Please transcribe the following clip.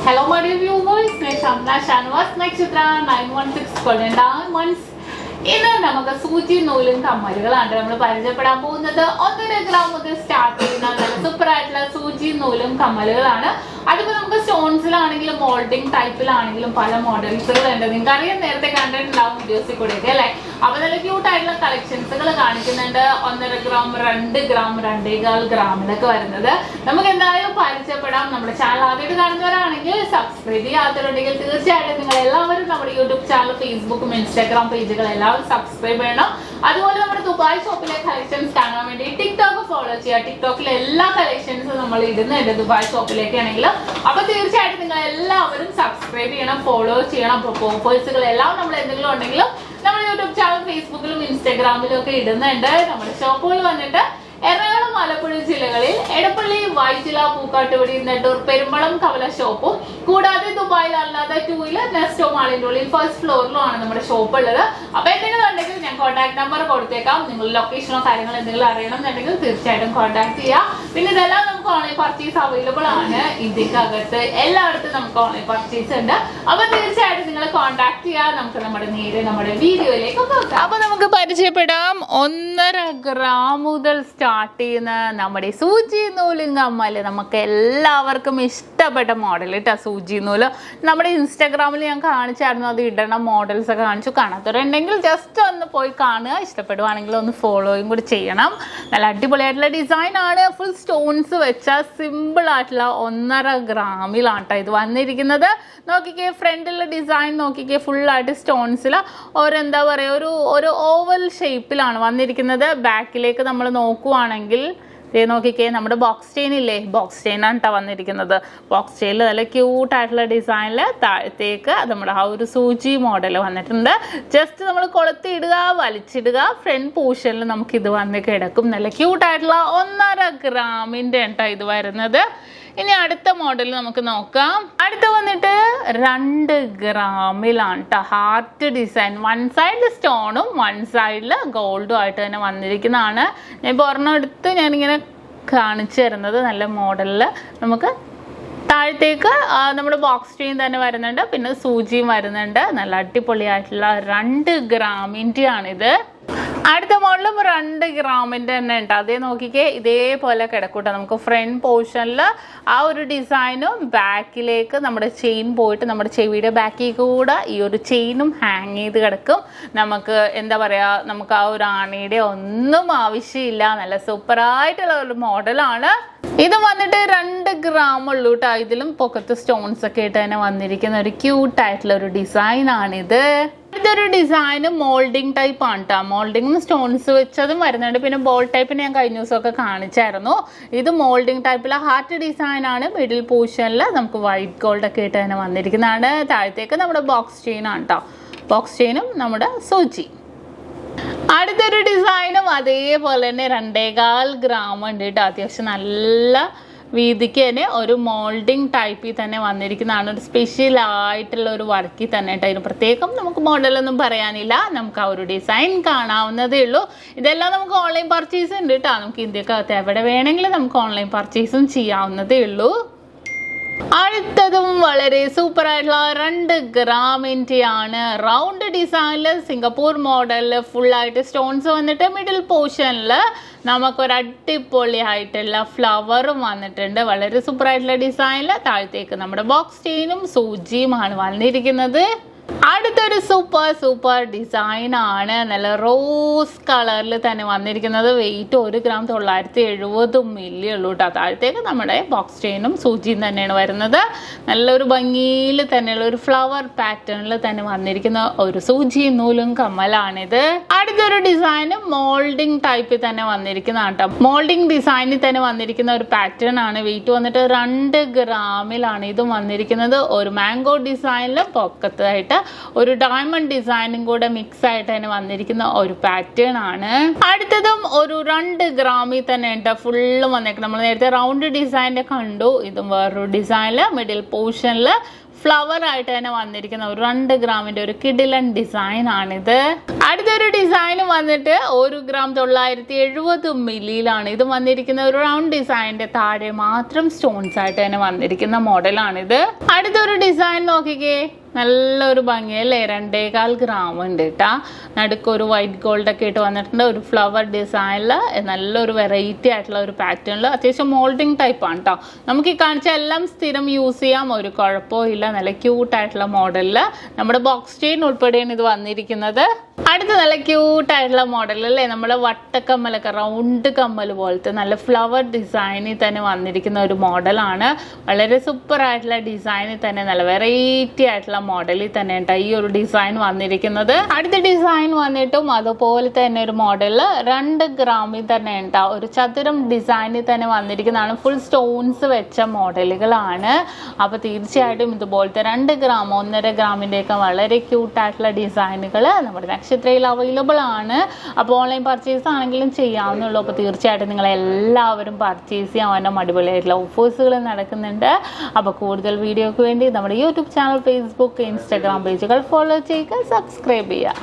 Hello my dear viewers, SHAMNA Nakshathra 916 golden diamonds. ഇന്ന് നമുക്ക് സൂചി നൂലും കമ്മലുകളാണ് നമ്മൾ പരിചയപ്പെടാൻ പോകുന്നത്. 1.5 ഗ്രാം മുതൽ സ്റ്റാർട്ട് ചെയ്യുന്ന നല്ല സൂപ്പർ ആയിട്ടുള്ള സൂചി നൂലും കമ്മലുകളാണ്. അതിപ്പോ നമുക്ക് സ്റ്റോൺസിലാണെങ്കിലും മോൾഡിംഗ് ടൈപ്പിലാണെങ്കിലും പല മോഡൽസുകൾ ഉണ്ട്. നിങ്ങൾക്ക് അറിയാം, നേരത്തെ കണ്ടിട്ടുണ്ടാവും വീഡിയോസിൽ കൂടെയൊക്കെ അല്ലേ. അപ്പൊ നല്ല ക്യൂട്ട് ആയിട്ടുള്ള കളക്ഷൻസുകൾ കാണിക്കുന്നുണ്ട്. 1.5 ഗ്രാം, 2 ഗ്രാം, 2.25 ഗ്രാമിലൊക്കെ വരുന്നത് നമുക്ക് എന്തായാലും പരിചയപ്പെടാം. നമ്മുടെ ചാനൽ ആദ്യമായിട്ട് കാണുന്നവരാണെങ്കിൽ സബ്സ്ക്രൈബ് ചെയ്യാത്തവരുണ്ടെങ്കിൽ തീർച്ചയായിട്ടും നിങ്ങൾ എല്ലാവരും നമ്മുടെ യൂട്യൂബ് ചാനൽ, ഫേസ്ബുക്കും ഇൻസ്റ്റാഗ്രാം പേജുകൾ എല്ലാവരും സബ്സ്ക്രൈബ് ചെയ്യണം. അതുപോലെ നമ്മുടെ ദുബായ് ഷോപ്പിലെ കളക്ഷൻസ് കാണാൻ വേണ്ടി ടിക്ടോക്ക് ഫോളോ ചെയ്യുക. ടിക്ടോക്കിലെ എല്ലാ കളക്ഷൻസും നമ്മൾ ഇടുന്നുണ്ട് ദുബായ് ഷോപ്പിലേക്ക് ആണെങ്കിൽ. അപ്പൊ തീർച്ചയായിട്ടും നിങ്ങൾ എല്ലാവരും സബ്സ്ക്രൈബ് ചെയ്യണം, ഫോളോ ചെയ്യണം. ഓഫേഴ്സുകൾ എല്ലാം നമ്മൾ എന്തെങ്കിലും ഉണ്ടെങ്കിലും നമ്മൾ യൂട്യൂബ് ചാനൽ, ഫേസ്ബുക്കിലും ഇൻസ്റ്റാഗ്രാമിലും ഒക്കെ ഇടുന്നുണ്ട്. നമ്മുടെ ഷോപ്പുകൾ വന്നിട്ട് എറണാകുളം, ആലപ്പുഴ ജില്ലകളിൽ എടപ്പള്ളി, വൈറ്റില, പൂക്കാട്ടുപടി, നെട്ടൂർ, പെരുമ്പളം, കവല ഷോപ്പും കൂടാതെ ദുബായിൽ അല്ലാതെ 2 നെസ്റ്റോ മാളിന്റെ ഉള്ളിൽ ഫസ്റ്റ് ഫ്ലോറിലുമാണ് നമ്മുടെ ഷോപ്പ് ഉള്ളത്. അപ്പൊ എന്തെങ്കിലും ഉണ്ടെങ്കിൽ ഞാൻ കോൺടാക്ട് നമ്പർ കൊടുത്തേക്കാം. നിങ്ങൾ ലൊക്കേഷനോ കാര്യങ്ങളോ എന്തെങ്കിലും അറിയണം എന്നുണ്ടെങ്കിൽ തീർച്ചയായിട്ടും കോൺടാക്ട് ചെയ്യാം. പിന്നെ ഇതെല്ലാം നമുക്ക് ഓൺലൈൻ പർച്ചേസ് അവൈലബിൾ ആണ്. ഇന്ത്യക്കകത്ത് എല്ലായിടത്തും നമുക്ക് ഓൺലൈൻ പർച്ചേസ് ഉണ്ട്. അപ്പൊ തീർച്ചയായിട്ടും നിങ്ങൾ കോൺടാക്ട് ചെയ്യാം. നമുക്ക് നമ്മുടെ വീഡിയോയിലേക്ക് പോകാം. അപ്പൊ നമുക്ക് പരിചയപ്പെടാം. 1.5 ഗ്രാം മുതൽ സ്റ്റാർട്ട് ചെയ്യുന്ന നമ്മുടെ സൂചി നൂലും കമ്മല്. നമുക്ക് എല്ലാവർക്കും ഇഷ്ടപ്പെട്ട മോഡൽ കേട്ടോ, സൂചി നൂല്. നമ്മുടെ ഇൻസ്റ്റാഗ്രാമിൽ ഞാൻ കാണിച്ചായിരുന്നു, അത് ഇടണ മോഡൽസ് ഒക്കെ കാണിച്ചു. കാണാത്തവരുണ്ടെങ്കിൽ ജസ്റ്റ് ഒന്ന് പോയി കാണുക. ഇഷ്ടപ്പെടുവാണെങ്കിൽ ഒന്ന് ഫോളോയും കൂടി ചെയ്യണം. നല്ല അടിപൊളിയായിട്ടുള്ള ഡിസൈൻ ആണ്. ഫുൾ സ്റ്റോൺസ് വെച്ച സിമ്പിൾ ആയിട്ടുള്ള 1.5 ഗ്രാമിലാണ് കേട്ടോ ഇത് വന്നിരിക്കുന്നത്. നോക്കിക്കേ, ഫ്രണ്ടിലെ ഡിസൈൻ നോക്കിക്കേ, ഫുള്ളായിട്ട് സ്റ്റോൺസിൽ എന്താ പറയുക, ഒരു ഓവൽ ഷേപ്പിലാണ് വന്നിരിക്കുന്നത്. ബാക്കിലേക്ക് നമ്മൾ നോക്കുവാണെങ്കിൽ നോക്കിക്കേ, നമ്മുടെ ബോക്സ് ചെയിൻ ഇല്ലേ, ബോക്സ് ചെയിനാണ് കേട്ടോ വന്നിരിക്കുന്നത്. ബോക്സ് ചെയിനിൽ നല്ല ക്യൂട്ടായിട്ടുള്ള ഡിസൈനിൽ താഴത്തേക്ക് നമ്മുടെ ആ ഒരു സൂചി മോഡൽ വന്നിട്ടുണ്ട്. ജസ്റ്റ് നമ്മൾ കൊളുത്തിയിടുക, വലിച്ചിടുക. ഫ്രണ്ട് പോർഷനിൽ നമുക്കിത് വന്ന് കിടക്കും. നല്ല ക്യൂട്ടായിട്ടുള്ള 1.5 ഗ്രാമിൻ്റെ കേട്ടോ ഇത് വരുന്നത്. ഇനി അടുത്ത മോഡൽ നമുക്ക് നോക്കാം. അടുത്ത വന്നിട്ട് 2 ഗ്രാമിലാണ് കേട്ടോ. ഹാർട്ട് ഡിസൈൻ, 1 സൈഡ് സ്റ്റോണും 1 സൈഡിൽ ഗോൾഡും ആയിട്ട് തന്നെ വന്നിരിക്കുന്നതാണ്. ഞാൻ ഇപ്പോൾ ഒരെണ്ണം എടുത്ത് ഞാനിങ്ങനെ കാണിച്ചു തരുന്നത്. നല്ല മോഡലിൽ നമുക്ക് താഴത്തേക്ക് നമ്മുടെ ബോക്സ് ചെയിൻ തന്നെ വരുന്നുണ്ട്, പിന്നെ സൂചിയും വരുന്നുണ്ട്. നല്ല അടിപൊളിയായിട്ടുള്ള 2 ഗ്രാമിൻ്റെ ആണിത്. അടുത്ത മോഡലും 2 ഗ്രാമിൻ്റെ തന്നെ ഉണ്ട്. അതേ നോക്കിക്കേ, ഇതേപോലെ കിടക്കൂട്ടോ. നമുക്ക് ഫ്രണ്ട് പോർഷനിൽ ആ ഒരു ഡിസൈനും ബാക്കിലേക്ക് നമ്മുടെ ചെയിൻ പോയിട്ട് നമ്മുടെ ചെവിയുടെ ബാക്കിൽ കൂടെ ഈ ഒരു ചെയിനും ഹാങ് ചെയ്ത് കിടക്കും. നമുക്ക് എന്താ പറയുക, നമുക്ക് ആ ഒരു ആണിയുടെ ഒന്നും ആവശ്യമില്ല. നല്ല സൂപ്പറായിട്ടുള്ള ഒരു മോഡലാണ്. ഇത് വന്നിട്ട് 2 ഗ്രാം ഉള്ളൂ കേട്ടോ. ഇതിലും പൊക്കത്ത് സ്റ്റോൺസ് ഒക്കെ ആയിട്ട് തന്നെ വന്നിരിക്കുന്ന ഒരു ക്യൂട്ടായിട്ടുള്ള ഒരു ഡിസൈൻ ആണിത്. ഇതൊരു ഡിസൈന് മോൾഡിംഗ് ടൈപ്പ് ആണ് കേട്ടോ. മോൾഡിംഗും സ്റ്റോൺസ് വെച്ചതും വരുന്നുണ്ട്. പിന്നെ ബോൾ ടൈപ്പിന് ഞാൻ കഴിഞ്ഞ ദിവസമൊക്കെ കാണിച്ചായിരുന്നു. ഇത് മോൾഡിംഗ് ടൈപ്പിലെ ഹാർട്ട് ഡിസൈൻ ആണ്. മിഡിൽ പോർഷനിൽ നമുക്ക് വൈറ്റ് ഗോൾഡ് ഒക്കെ ആയിട്ട് തന്നെ വന്നിരിക്കുന്നതാണ്. താഴത്തേക്ക് നമ്മുടെ ബോക്സ് ചെയിൻ ആണ് കേട്ടോ. ബോക്സ് ചെയിനും നമ്മുടെ സൂചി. അടുത്തൊരു ഡിസൈനും അതേപോലെ തന്നെ 2.25 ഗ്രാം ഉണ്ട് കേട്ടോ. അത്യാവശ്യം നല്ല വീതിക്ക് തന്നെ ഒരു മോൾഡിംഗ് ടൈപ്പിൽ തന്നെ വന്നിരിക്കുന്നതാണ്. ഒരു സ്പെഷ്യൽ ആയിട്ടുള്ള ഒരു വർക്കിൽ തന്നെ കേട്ടോ. ഇതിന് പ്രത്യേകം നമുക്ക് മോഡലൊന്നും പറയാനില്ല. നമുക്ക് ആ ഒരു ഡിസൈൻ കാണാവുന്നതേ ഉള്ളൂ. ഇതെല്ലാം നമുക്ക് ഓൺലൈൻ പർച്ചേസ് ഉണ്ട് കേട്ടോ. നമുക്ക് ഇന്ത്യക്കകത്ത് എവിടെ വേണമെങ്കിലും നമുക്ക് ഓൺലൈൻ പർച്ചേസും ചെയ്യാവുന്നതേ ഉള്ളൂ. അടുത്തതും വളരെ സൂപ്പർ ആയിട്ടുള്ള 2 ഗ്രാമിൻ്റെ ആണ്. റൗണ്ട് ഡിസൈനിൽ സിംഗപ്പൂർ മോഡലിൽ ഫുള്ളായിട്ട് സ്റ്റോൺസ് വന്നിട്ട് മിഡിൽ പോർഷനിൽ നമുക്കൊരു അടിപൊളിയായിട്ടുള്ള ഫ്ലവറും വന്നിട്ടുണ്ട്. വളരെ സൂപ്പർ ആയിട്ടുള്ള ഡിസൈനിൽ താഴത്തേക്ക് നമ്മുടെ ബോക്സ് ചെയിനും സൂചിയുമാണ് വന്നിരിക്കുന്നത്. അടുത്തൊരു സൂപ്പർ ഡിസൈൻ ആണ്. നല്ല റോസ് കളറിൽ തന്നെ വന്നിരിക്കുന്നത്. വെയിറ്റ് 1 ഗ്രാം 970 മില്ലി ഉള്ളൂ കേട്ടോ. താഴത്തേക്ക് നമ്മുടെ ബോക്സ് ചെയിനും സൂചിയും തന്നെയാണ് വരുന്നത്. നല്ലൊരു ഭംഗിയിൽ തന്നെയുള്ള ഒരു ഫ്ലവർ പാറ്റേണിൽ തന്നെ വന്നിരിക്കുന്ന ഒരു സൂചി നൂലും കമ്മലാണിത്. അടുത്തൊരു ഡിസൈന് മോൾഡിംഗ് ടൈപ്പിൽ തന്നെ വന്നിരിക്കുന്നതാണ് കേട്ടോ. മോൾഡിംഗ് ഡിസൈനിൽ തന്നെ വന്നിരിക്കുന്ന ഒരു പാറ്റേൺ ആണ്. വെയിറ്റ് വന്നിട്ട് 2 ഗ്രാമിലാണ് ഇതും വന്നിരിക്കുന്നത്. ഒരു മാംഗോ ഡിസൈനിൽ പൊക്കത്തായിട്ട് വന്നിട്ട് ഒരു ഡയമണ്ട് ഡിസൈനും കൂടെ മിക്സ് ആയിട്ട് തന്നെ വന്നിരിക്കുന്ന ഒരു പാറ്റേൺ ആണ്. അടുത്തതും ഒരു 2 ഗ്രാമിൽ തന്നെ ഉണ്ട് ഫുള്ള് വന്നേക്കുന്നത്. നമ്മൾ നേരത്തെ റൗണ്ട് ഡിസൈൻ്റെ കണ്ടു, ഇതും വേറൊരു ഡിസൈനിൽ മിഡിൽ പോർഷനിൽ ഫ്ലവർ ആയിട്ട് തന്നെ വന്നിരിക്കുന്ന ഒരു 2 ഗ്രാമിന്റെ ഒരു കിഡിലൻ ഡിസൈൻ ആണിത്. അടുത്തൊരു ഡിസൈൻ വന്നിട്ട് 1 ഗ്രാം 970 മില്ലിയിലാണ് ഇത് വന്നിരിക്കുന്ന. ഒരു റൗണ്ട് ഡിസൈനിന്റെ താഴെ മാത്രം സ്റ്റോൺസ് ആയിട്ട് തന്നെ വന്നിരിക്കുന്ന മോഡലാണിത്. അടുത്തൊരു ഡിസൈൻ നോക്കിക്കേ, നല്ലൊരു ഭംഗിയല്ലേ, 2.25 ഗ്രാം ഉണ്ട് കേട്ടാ. നടുക്കൊരു വൈറ്റ് ഗോൾഡ് ഒക്കെ ഇട്ട് വന്നിട്ടുണ്ട്. ഒരു ഫ്ലവർ ഡിസൈനിൽ നല്ലൊരു വെറൈറ്റി ആയിട്ടുള്ള ഒരു പാറ്റേണിൽ അത്യാവശ്യം മോൾഡിങ് ടൈപ്പ് ആണ് കേട്ടോ. നമുക്ക് ഈ കാണിച്ച എല്ലാം സ്ഥിരം യൂസ് ചെയ്യാം, ഒരു കുഴപ്പവും ഇല്ല. നല്ല ക്യൂട്ടായിട്ടുള്ള മോഡലിൽ നമ്മുടെ ബോക്സ് ചെയിൻ ഉൾപ്പെടെയാണ് ഇത് വന്നിരിക്കുന്നത്. അടുത്ത നല്ല ക്യൂട്ടായിട്ടുള്ള മോഡൽ അല്ലേ, നമ്മുടെ വട്ടക്കമ്മലൊക്കെ റൗണ്ട് കമ്മൽ പോലത്തെ നല്ല ഫ്ലവർ ഡിസൈനിൽ തന്നെ വന്നിരിക്കുന്ന ഒരു മോഡലാണ്. വളരെ സൂപ്പർ ആയിട്ടുള്ള ഡിസൈനിൽ തന്നെ നല്ല വെറൈറ്റി ആയിട്ടുള്ള മോഡലിൽ തന്നെ കേട്ടോ ഈ ഒരു ഡിസൈൻ വന്നിരിക്കുന്നത്. അടുത്ത ഡിസൈൻ വന്നിട്ടും അതുപോലെ തന്നെ ഒരു മോഡലിൽ 2 ഗ്രാമിൽ തന്നെ ഉണ്ടാ ഒരു ചതുരം ഡിസൈനിൽ തന്നെ വന്നിരിക്കുന്നതാണ്. ഫുൾ സ്റ്റോൺസ് വെച്ച മോഡലുകളാണ്. അപ്പോൾ തീർച്ചയായിട്ടും ഇതുപോലത്തെ 2 ഗ്രാം 1.5 ഗ്രാമിൻ്റെ ഒക്കെ വളരെ ക്യൂട്ടായിട്ടുള്ള ഡിസൈനുകൾ നമ്മുടെ നക്ഷത്രയിൽ അവൈലബിൾ ആണ്. അപ്പോൾ ഓൺലൈൻ പർച്ചേസ് ആണെങ്കിലും ചെയ്യാവുന്നുള്ളൂ. അപ്പോൾ തീർച്ചയായിട്ടും നിങ്ങൾ എല്ലാവരും പർച്ചേസ് ചെയ്യാൻ അടിപൊളിയായിട്ടുള്ള ഓഫേഴ്സുകൾ നടക്കുന്നുണ്ട്. അപ്പോൾ കൂടുതൽ വീഡിയോക്ക് വേണ്ടി നമ്മുടെ യൂട്യൂബ് ചാനൽ, ഫേസ്ബുക്ക്, ഇൻസ്റ്റാഗ്രാം പേജുകൾ ഫോളോ ചെയ്യുക, സബ്സ്ക്രൈബ് ചെയ്യുക.